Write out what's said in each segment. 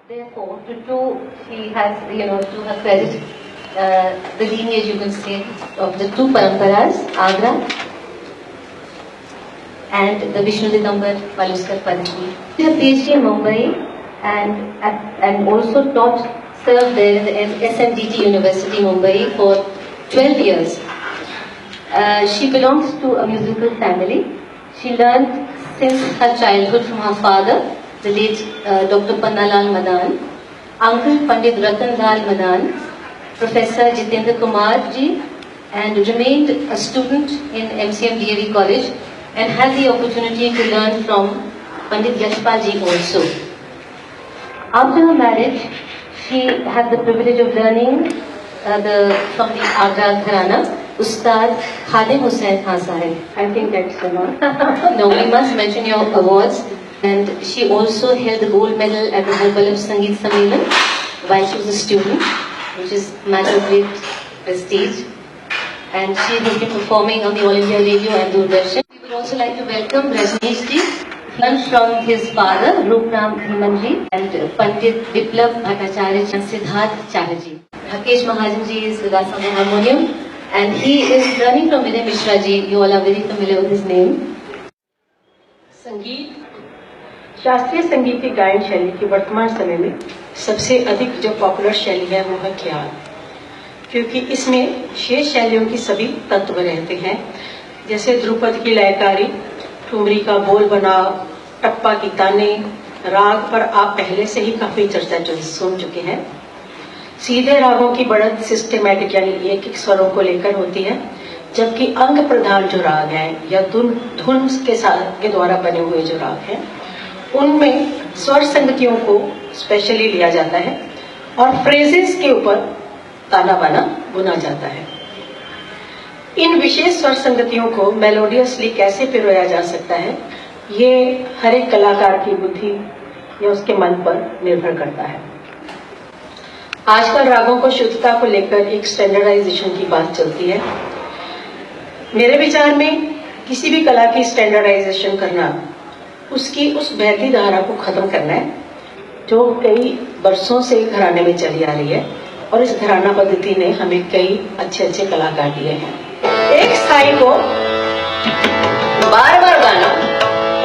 Therefore, she has, to her credit, the lineage, you can say, of the two paramparas, Agra and the Vishnu Digambar Valuskar Panthi. She did a PhD in Mumbai and also served there in the SMDT University, Mumbai for 12 years. She belongs to a musical family. She learned since her childhood from her father, the late Dr. Pannalal Madan, Uncle Pandit Ratan Lal Madan, Professor Jitendra Kumar ji, and remained a student in MCM DAV College and had the opportunity to learn from Pandit Yashpal ji also. After her marriage, she had the privilege of learning from the Agra Gharana, Ustad Khadim Hussain Khan Sahib. I think that's enough. No, we must mention your awards. And she also held the gold medal at the Harbalab Sangeet Sammelan while she was a student, which is a matter of great prestige. And she has been performing on the All India Radio and Doordarshan. We would also like to welcome Rajneesh ji, learned from his father, Roopnam Dhiman ji, and Pandit Biplab Bhattacharya and Siddharth Chatterjee. Rakesh Mahajan ji is with us on the harmonium, and he is learning from Vinay Mishra ji. You all are very familiar with his name. संगीत, शास्त्रीय संगीत की गायन शैली की वर्तमान समय में सबसे अधिक जो पॉपुलर शैली है वो है ख्याल, क्योंकि इसमें शेष शैलियों की सभी तत्व रहते हैं, जैसे ध्रुपद की लयकारी, ठुमरी का बोल बनाव, टप्पा की ताने, राग पर आप पहले से ही काफी चर्चा सुन चुके हैं। सीधे रागों की बढ़त सिस्टेमैटिक यानी एक एक स्वरों को लेकर होती है, जबकि अंग प्रधान जो राग हैं या धुन के द्वारा बने हुए जो राग हैं उनमें स्वर संगतियों को स्पेशली लिया जाता है और फ्रेजेस के ऊपर ताना बाना बुना जाता है। इन विशेष स्वर संगतियों को मेलोडियसली कैसे पिरोया जा सकता है, ये हर एक कलाकार की बुद्धि या उसके मन पर निर्भर करता है। आजकल रागों को शुद्धता को लेकर एक स्टैंडर्डाइजेशन की बात चलती है। मेरे विचार में किसी भी कला की स्टैंडर्डाइजेशन करना उसकी उस बहती धारा को खत्म करना है जो कई वर्षों से घराने में चली आ रही है, और इस घराना पद्धति ने हमें कई अच्छे अच्छे कलाकार दिए हैं। एक स्थाई को बार बार गाना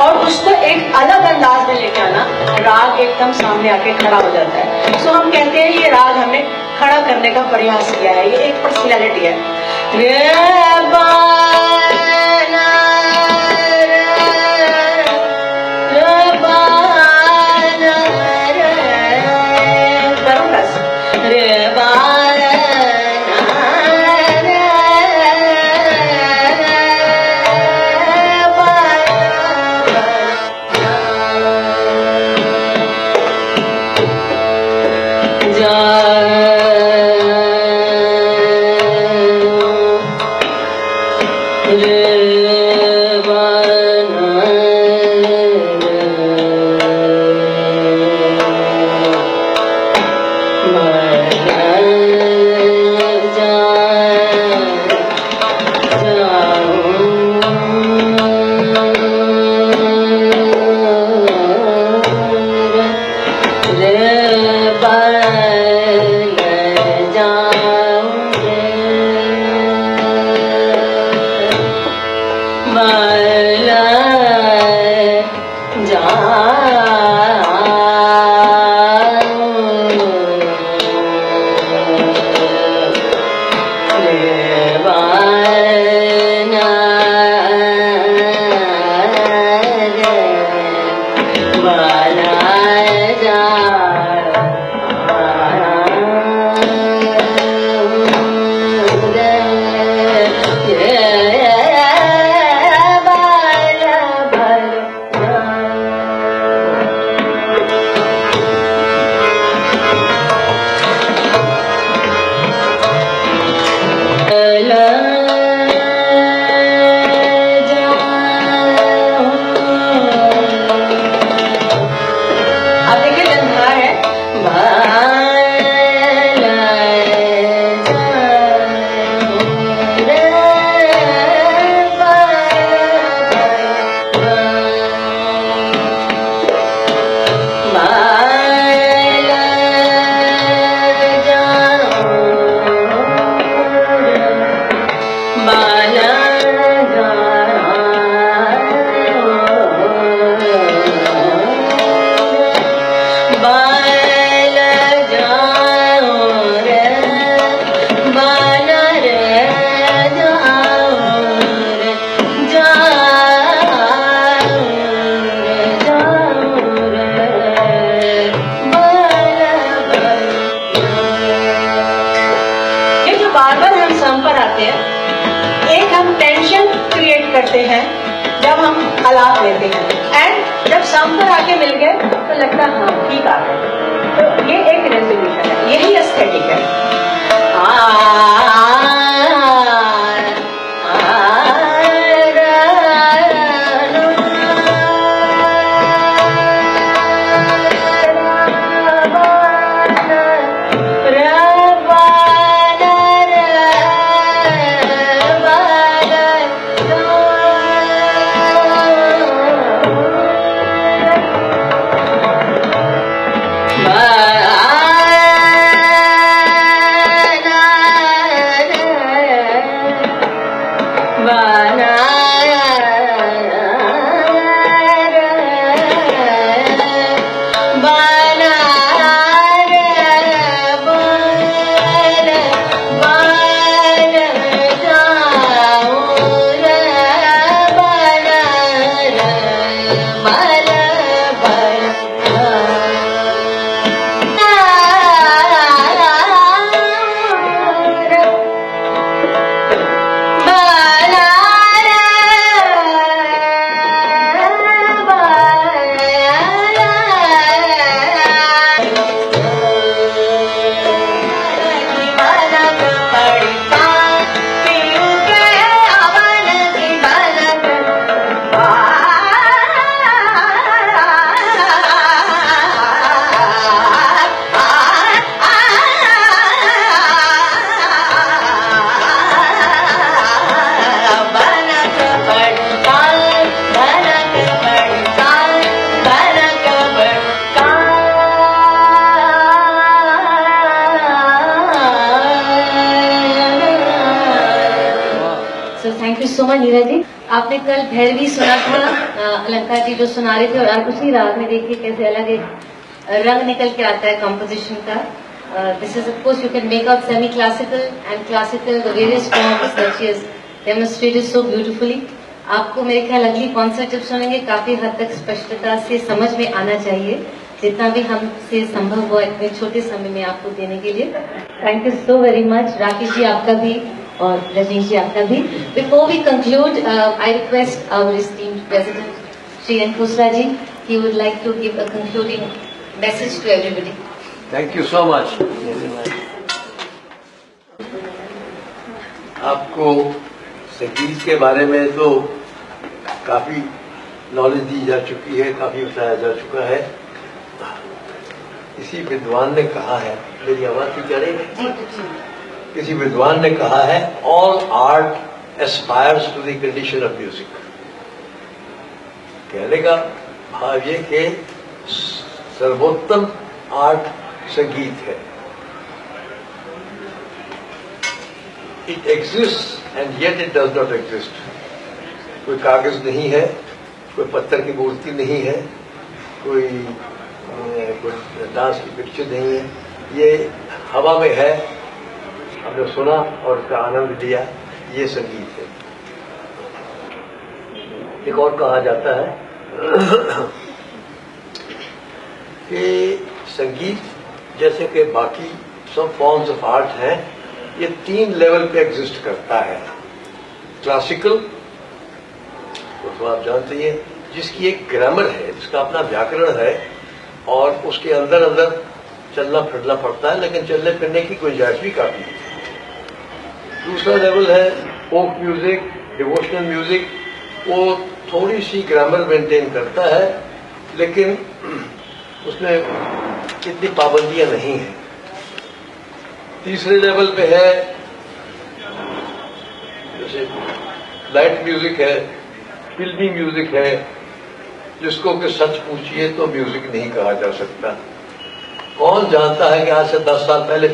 और उसको एक अलग अंदाज में लेके आना, राग एकदम सामने आके खड़ा हो जाता है। सो हम कहते हैं ये राग हमने खड़ा करने का प्रयास किया है, ये एक पर्सनैलिटी है। जाते हैं। एक हम टेंशन क्रिएट करते हैं जब हम आलाप लेते हैं, एंड जब सांपर आके मिल गए तो लगता है हाँ ठीक आ गए। तो ये एक रेजोल्यूशन है, यही एस्थेटिक है। Thank you so much Neeraj ji. आपने कल भैरवी सुना था, अलंकार जी जो सुना रहे थे, और आज उसी राग में देखिए कैसे अलग एक रंग निकल के आता है कॉम्पोजिशन का। This is of course you can make out semi classical and classical, the various forms that she has demonstrated so beautifully. आपको मेरे ख्याल अगली कॉन्सर्ट जब सुनेंगे काफी हद तक स्पष्टता से समझ में आना चाहिए, जितना भी हमसे संभव हुआ इतने छोटे समय में आपको देने के लिए। Thank you so very much. Rakesh ji आपका भी और रजनीश जी आपका भी। Before we conclude, I request our esteemed president Shri N Khosla ji, he would like to give a concluding message to everybody. Thank you so much. आपको संगीत के बारे में तो काफी नॉलेज दी जा चुकी है, काफी बताया जा चुका है। किसी विद्वान ने कहा है, मेरी आवाज ठीक आ रही है? किसी विद्वान ने कहा है, all art aspires to the condition of music. कहने का भाव ये कि सर्वोत्तम आर्ट संगीत है। It exist and yet it does not exist. कोई कागज नहीं है, कोई पत्थर की मूर्ति नहीं है, कोई डांस की पिक्चर नहीं है, ये हवा में है। हमने सुना और उसका आनंद लिया, ये संगीत है। एक और कहा जाता है कि संगीत जैसे कि बाकी सब फॉर्म्स ऑफ आर्ट हैं, ये 3 लेवल पे एग्जिस्ट करता है। क्लासिकल तो आप जानते हैं, जिसकी एक ग्रामर है, जिसका अपना व्याकरण है और उसके अंदर अंदर चलना फिरना पड़ता है, लेकिन चलने फिरने की गुंजाइश भी काफी है। दूसरा लेवल है फोक म्यूजिक, डिवोशनल म्यूजिक। वो थोड़ी सी ग्रामर मेंटेन करता है, लेकिन उसमें इतनी पाबंदियां नहीं हैं। तीसरे लेवल पे है जैसे लाइट म्यूजिक है, फिल्मी म्यूजिक है, जिसको कि सच पूछिए तो म्यूजिक नहीं कहा जा सकता। कौन जानता है कि आज से 10 साल पहले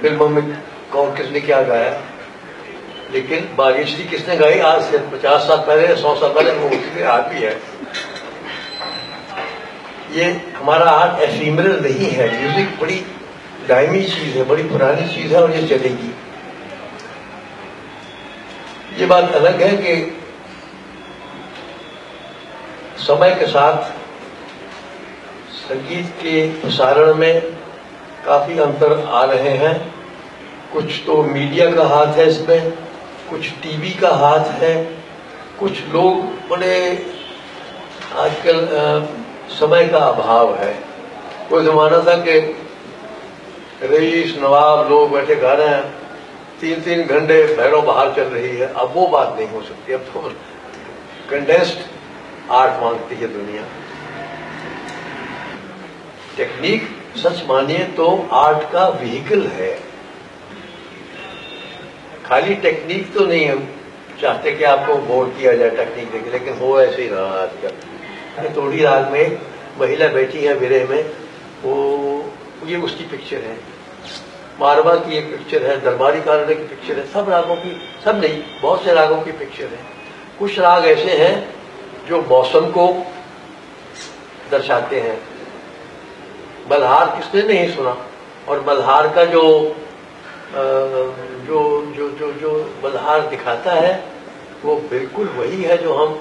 फिल्मों में कौन किसने क्या गाया, लेकिन बागेश्वरी किसने गाई आज से 50 साल पहले, 100 साल पहले, वो उसी आर्ट भी है। ये हमारा आर्ट एफिमरल नहीं है। म्यूजिक बड़ी दायमी चीज है, बड़ी पुरानी चीज है और ये चलेगी। ये बात अलग है कि समय के साथ संगीत के प्रसारण में काफी अंतर आ रहे हैं। कुछ तो मीडिया का हाथ है इसमें, कुछ टीवी का हाथ है, कुछ लोग बड़े आजकल समय का अभाव है। कोई जमाना था कि रईस नवाब लोग बैठे गा रहे हैं, 3-3 घंटे भैरव बाहर चल रही है। अब वो बात नहीं हो सकती, अब तो कंडेंस्ड आर्ट मांगती है दुनिया। टेक्निक सच मानिए तो आर्ट का व्हीकल है, खाली टेक्निक तो नहीं। हम चाहते कि आपको बोर किया जाए टेक्निक देखे, लेकिन हो ऐसे ही रहा आजकल। तोड़ी राग में एक महिला बैठी है विरह में, वो ये उसकी पिक्चर है। मारवा की एक पिक्चर है, दरबारी कारणे की पिक्चर है, सब रागों की, सब नहीं बहुत से रागों की पिक्चर है। कुछ राग ऐसे हैं जो मौसम को दर्शाते हैं। मल्हार किसने नहीं सुना, और मल्हार का जो जो जो जो जो मल्हार दिखाता है वो बिल्कुल वही है जो हम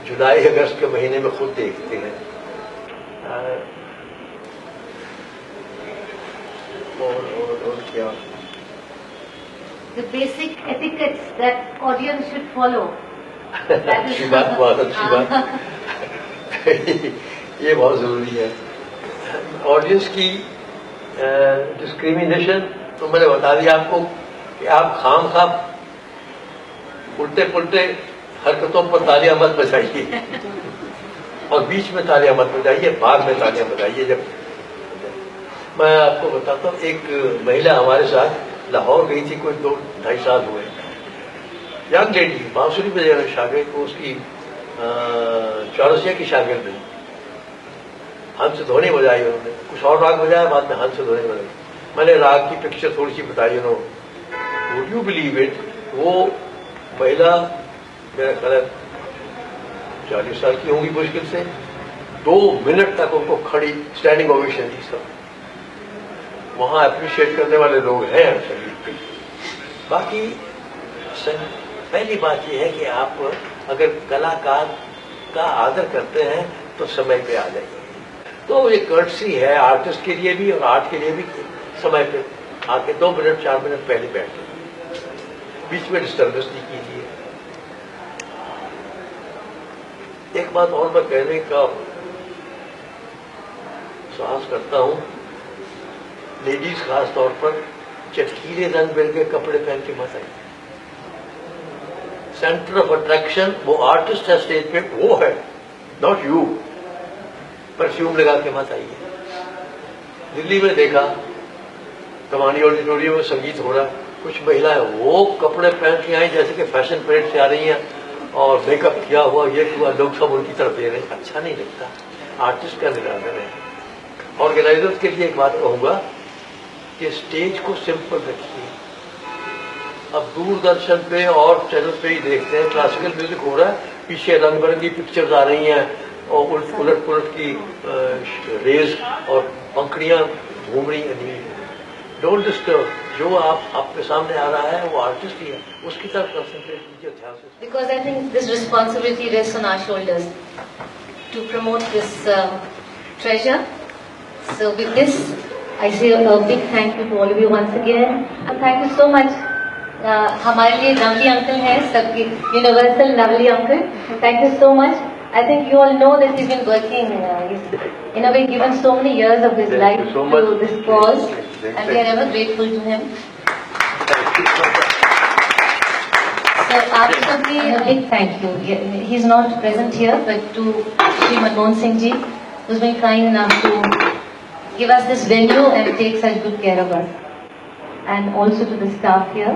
जुलाई अगस्त के महीने में खुद देखते हैं। और क्या The basic etiquettes that audience should follow. अच्छी बात, बहुत अच्छी बात। ये बहुत जरूरी है। ऑडियंस की डिस्क्रिमिनेशन तो मैंने बता दिया आपको कि आप खाम उल्टे पुल्टे हरकतों पर तालियां मत बजाइए, और बीच में तालियां मत बजाइए, बाद में तालियां बजाइए। जब मैं आपको बताता हूँ, एक महिला हमारे साथ लाहौर गई थी, कोई 2-2.5 साल हुए, यंग लेडी, बांसुरी बजाने शागिर्द को, उसकी चौरसिया की शागिर्द है। हंस ध्वनि बजाई उन्होंने, कुछ और राग बजाया, बाद में हंस ध्वनि बजाई। मैंने राग की पिक्चर थोड़ी सी बताई उन्होंने। वुड यू बिलीव इट, वो महिला मेरा ख्याल 40 साल की होंगी मुश्किल से, 2 मिनट तक उनको खड़ी स्टैंडिंग ओवेशन दी सब। वहां अप्रिशिएट करने वाले लोग हैं संगीत के। बाकी पहली बात यह है कि आप अगर कलाकार का आदर करते हैं तो समय पे आ जाइए। तो ये कर्टसी है आर्टिस्ट के लिए भी और आर्ट के लिए भी, समय पे आके 2 मिनट 4 मिनट पहले बैठ जाइए, बीच में डिस्टर्बेंस नहीं कीजिए। एक बात और मैं कहने का साहस करता हूं, लेडीज खास तौर पर चटकीले रंग बिरंगे के कपड़े पहन के मत आइए। सेंटर ऑफ अट्रैक्शन वो आर्टिस्ट है स्टेज पे, वो है, नॉट यू। परफ्यूम लगा के मत आइए। दिल्ली में देखा, कमानी ऑडिटोरियम में संगीत हो रहा, कुछ महिलाएं वो कपड़े पहन के आई जैसे कि फैशन परेड से आ रही हैं, और मेकअप किया हुआ, ये हुआ, लोग सब उनकी तरफ दे रहे हैं। अच्छा नहीं लगता। आर्टिस्ट का निरादर है। ऑर्गेनाइजर्स के लिए एक बात कहूंगा कि स्टेज को सिंपल रखिए। अब दूरदर्शन पे और चैनल पे ही देखते हैं, क्लासिकल म्यूजिक हो रहा है, पीछे रंग बिरंगी पिक्चर्स आ रही हैं, और उलट पुलट की रेज और पंखड़ियां घूम रही हैं। Don't disturb. जो आपके सामने आ रहा है वो आर्टिस्ट ही है, उसकी तरफ कंसंट्रेट कीजिए ध्यान से। Because I think this responsibility rests on our shoulders to promote this treasure. So with this, I say a big thank you to all of you once again. And thank you so much. हमारे लिए Navali uncle हैं, सबके universal Navali uncle. Thank you so much. I think you all know that he's been working, he's in a way given so many years of his life to this cause, and we are ever grateful to him. So आप सबके a big thank you. He's not present here, but to Shri Manmohan Singh ji, who's been kind enough to give us this venue and take such good care of us, and also to the staff here.